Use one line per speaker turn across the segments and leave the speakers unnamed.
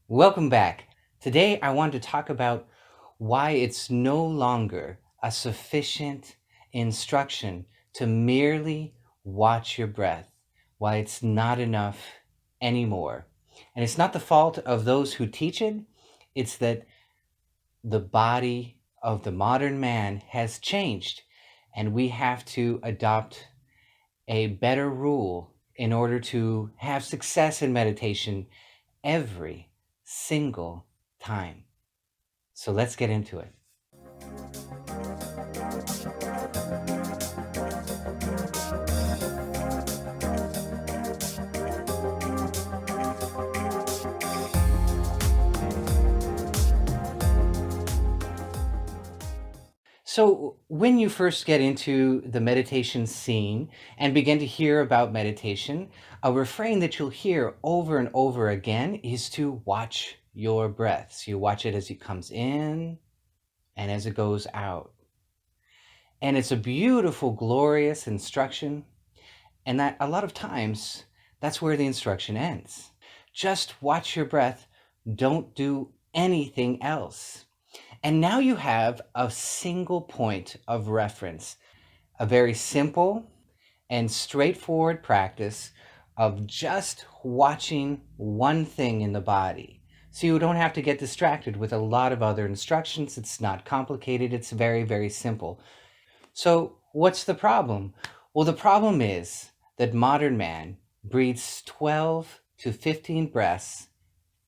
Welcome back. Today I want to talk about why it's no longer a sufficient instruction to merely watch your breath, why it's not enough anymore. And it's not the fault of those who teach it, it's that the body of the modern man has changed, and we have to adopt a better rule in order to have success in meditation every single time. So let's get into it. So, when you first get into the meditation scene and begin to hear about meditation, a refrain that you'll hear over and over again is to watch your breath. So, you watch it as it comes in and as it goes out. And it's a beautiful, glorious instruction. And that a lot of times, that's where the instruction ends. Just watch your breath. Don't do anything else. And now you have a single point of reference, a very simple and straightforward practice of just watching one thing in the body. So you don't have to get distracted with a lot of other instructions. It's not complicated. It's very, very simple. So what's the problem? Well, the problem is that modern man breathes 12 to 15 breaths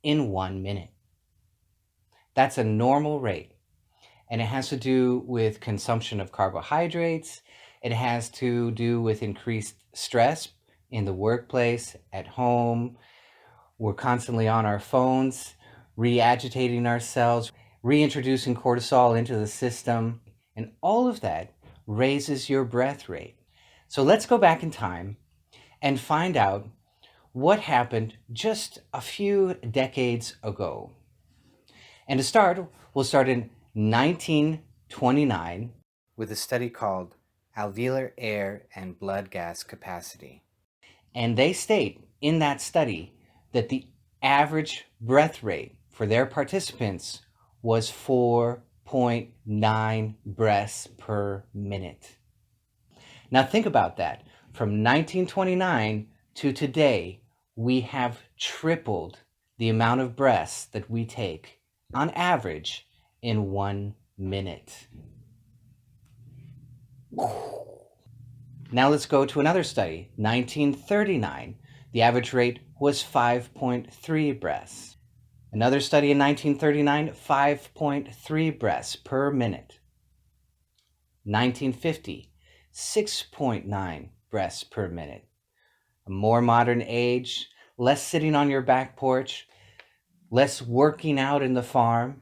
in 1 minute. That's a normal rate. And it has to do with consumption of carbohydrates. It has to do with increased stress in the workplace, at home. We're constantly on our phones, re-agitating ourselves, reintroducing cortisol into the system. And all of that raises your breath rate. So let's go back in time and find out what happened just a few decades ago. And to start, we'll start in 1929 with a study called Alveolar Air and Blood Gas Capacity. And they state in that study that the average breath rate for their participants was 4.9 breaths per minute. Now think about that. From 1929 to today, we have tripled the amount of breaths that we take on average in 1 minute. Now let's go to another study. 1939, the average rate was 5.3 breaths. Another study in 1939, 5.3 breaths per minute. 1950, 6.9 breaths per minute. A more modern age, less sitting on your back porch, less working out in the farm.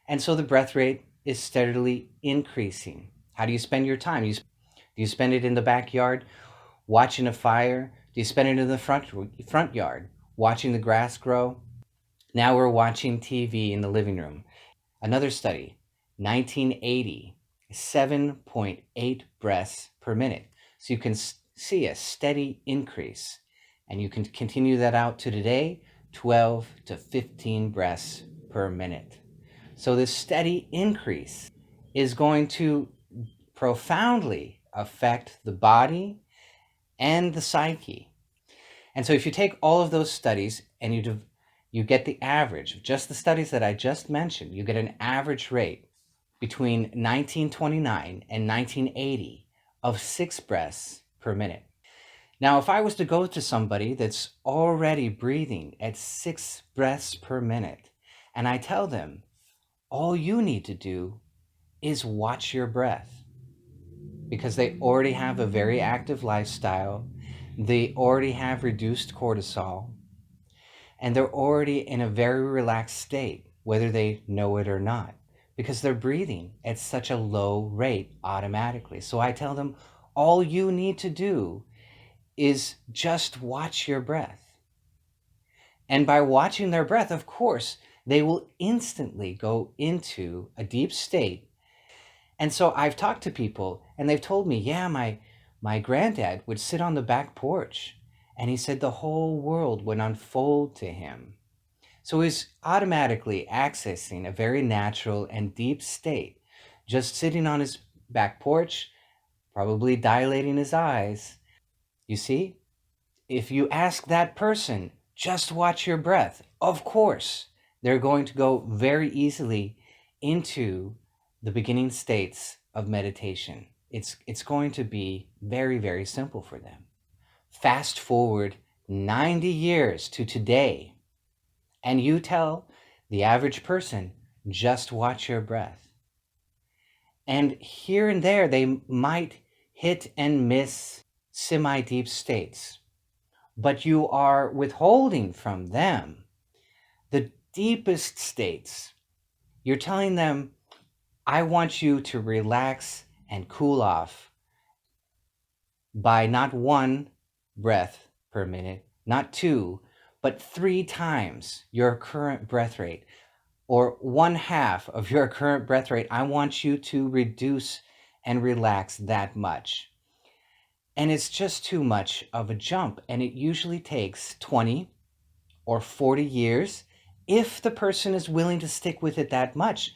And so the breath rate is steadily increasing. How do you spend your time? Do you spend it in the backyard watching a fire? Do you spend it in the front yard watching the grass grow? Now we're watching TV in the living room. Another study, 1980, 7.8 breaths per minute. So you can see a steady increase. And you can continue that out to today, 12 to 15 breaths per minute. So this steady increase is going to profoundly affect the body and the psyche. And so if you take all of those studies and you get the average of just the studies that I just mentioned, you get an average rate between 1929 and 1980 of 6 breaths per minute. Now, if I was to go to somebody that's already breathing at 6 breaths per minute, and I tell them, all you need to do is watch your breath, because they already have a very active lifestyle, they already have reduced cortisol, and they're already in a very relaxed state, whether they know it or not, because they're breathing at such a low rate automatically. So I tell them, all you need to do is just watch your breath. And by watching their breath, of course, they will instantly go into a deep state. And so I've talked to people and they've told me, yeah, my granddad would sit on the back porch and he said the whole world would unfold to him. So he's automatically accessing a very natural and deep state, just sitting on his back porch, probably dilating his eyes. You see, if you ask that person, just watch your breath, of course, they're going to go very easily into the beginning states of meditation. It's going to be very, very simple for them. Fast forward 90 years to today, and you tell the average person, just watch your breath. And here and there, they might hit and miss semi-deep states, but you are withholding from them the deepest states. You're telling them, I want you to relax and cool off by not 1 breath per minute, not 2, but 3 times your current breath rate, or 1/2 of your current breath rate. I want you to reduce and relax that much. And it's just too much of a jump. And it usually takes 20 or 40 years if the person is willing to stick with it that much.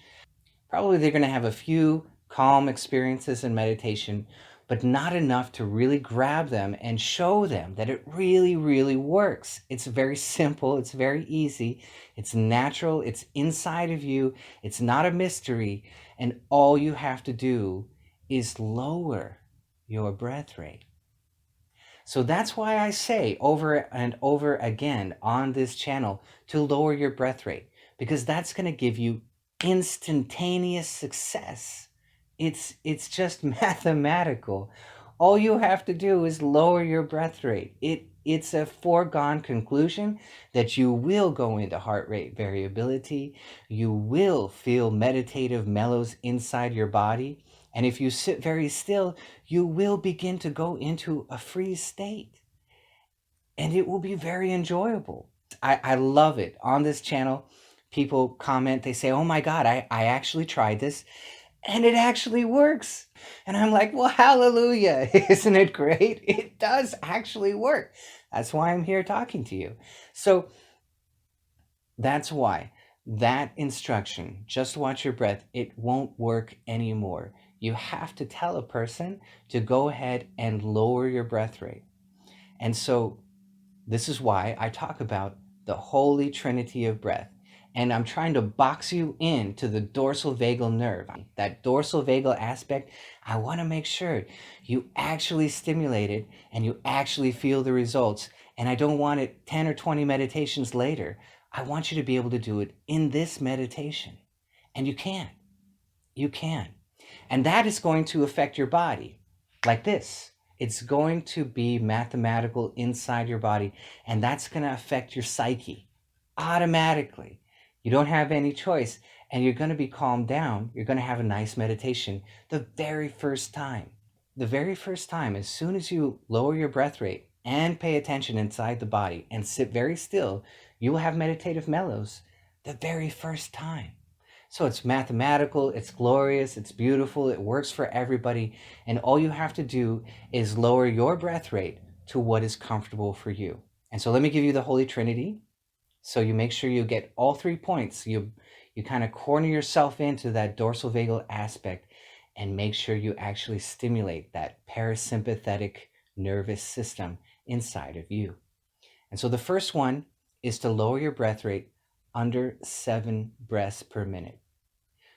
Probably they're going to have a few calm experiences in meditation, but not enough to really grab them and show them that it really, really works. It's very simple. It's very easy. It's natural. It's inside of you. It's not a mystery. And all you have to do is lower your breath rate. So that's why I say over and over again on this channel to lower your breath rate, because that's going to give you instantaneous success. It's just mathematical. All you have to do is lower your breath rate. It's a foregone conclusion that you will go into heart rate variability. You will feel meditative mellows inside your body. And if you sit very still, you will begin to go into a freeze state. And it will be very enjoyable. I love it. On this channel, people comment, they say, oh my God, I actually tried this and it actually works. And I'm like, well, hallelujah. Isn't it great? It does actually work. That's why I'm here talking to you. So that's why that instruction, just watch your breath, it won't work anymore. You have to tell a person to go ahead and lower your breath rate. And so this is why I talk about the holy trinity of breath. And I'm trying to box you into the dorsal vagal nerve. That dorsal vagal aspect, I want to make sure you actually stimulate it and you actually feel the results. And I don't want it 10 or 20 meditations later. I want you to be able to do it in this meditation. And you can. You can. And that is going to affect your body like this. It's going to be mathematical inside your body, and that's going to affect your psyche automatically. You don't have any choice, and you're going to be calmed down. You're going to have a nice meditation the very first time. The very first time, as soon as you lower your breath rate and pay attention inside the body and sit very still, you will have meditative mellows the very first time. So it's mathematical, it's glorious, it's beautiful, it works for everybody. And all you have to do is lower your breath rate to what is comfortable for you. And so let me give you the Holy Trinity. So you make sure you get all 3 points. You kind of corner yourself into that dorsal vagal aspect and make sure you actually stimulate that parasympathetic nervous system inside of you. And so the first one is to lower your breath rate under 7 breaths per minute.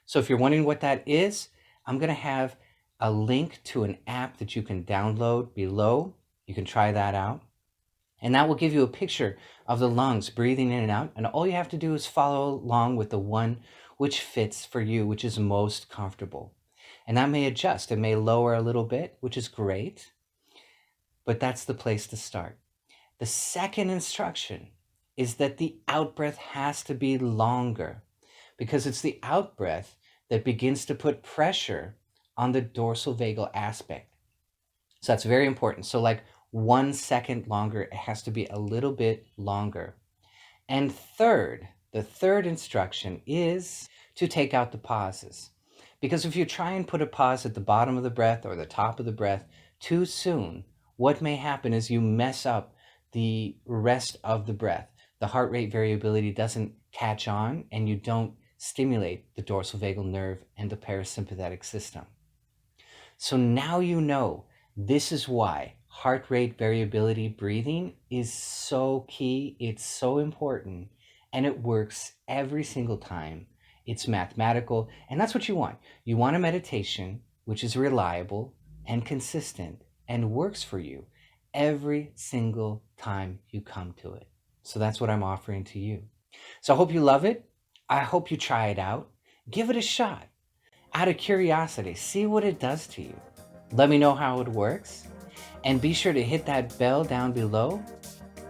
So if you're wondering what that is, I'm going to have a link to an app that you can download below. You can try that out. And that will give you a picture of the lungs breathing in and out. And all you have to do is follow along with the one which fits for you, which is most comfortable. And that may adjust. It may lower a little bit, which is great. But that's the place to start. The second instruction is that the out-breath has to be longer, because it's the out-breath that begins to put pressure on the dorsal vagal aspect. So that's very important. So like 1 second longer, it has to be a little bit longer. And the third instruction is to take out the pauses. Because if you try and put a pause at the bottom of the breath or the top of the breath too soon, what may happen is you mess up the rest of the breath. The heart rate variability doesn't catch on and you don't stimulate the dorsal vagal nerve and the parasympathetic system. So now you know this is why heart rate variability breathing is so key. It's so important, and it works every single time. It's mathematical, and that's what you want. You want a meditation which is reliable and consistent and works for you every single time you come to it. So that's what I'm offering to you. So I hope you love it. I hope you try it out. Give it a shot. Out of curiosity, see what it does to you. Let me know how it works. And be sure to hit that bell down below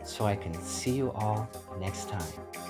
so I can see you all next time.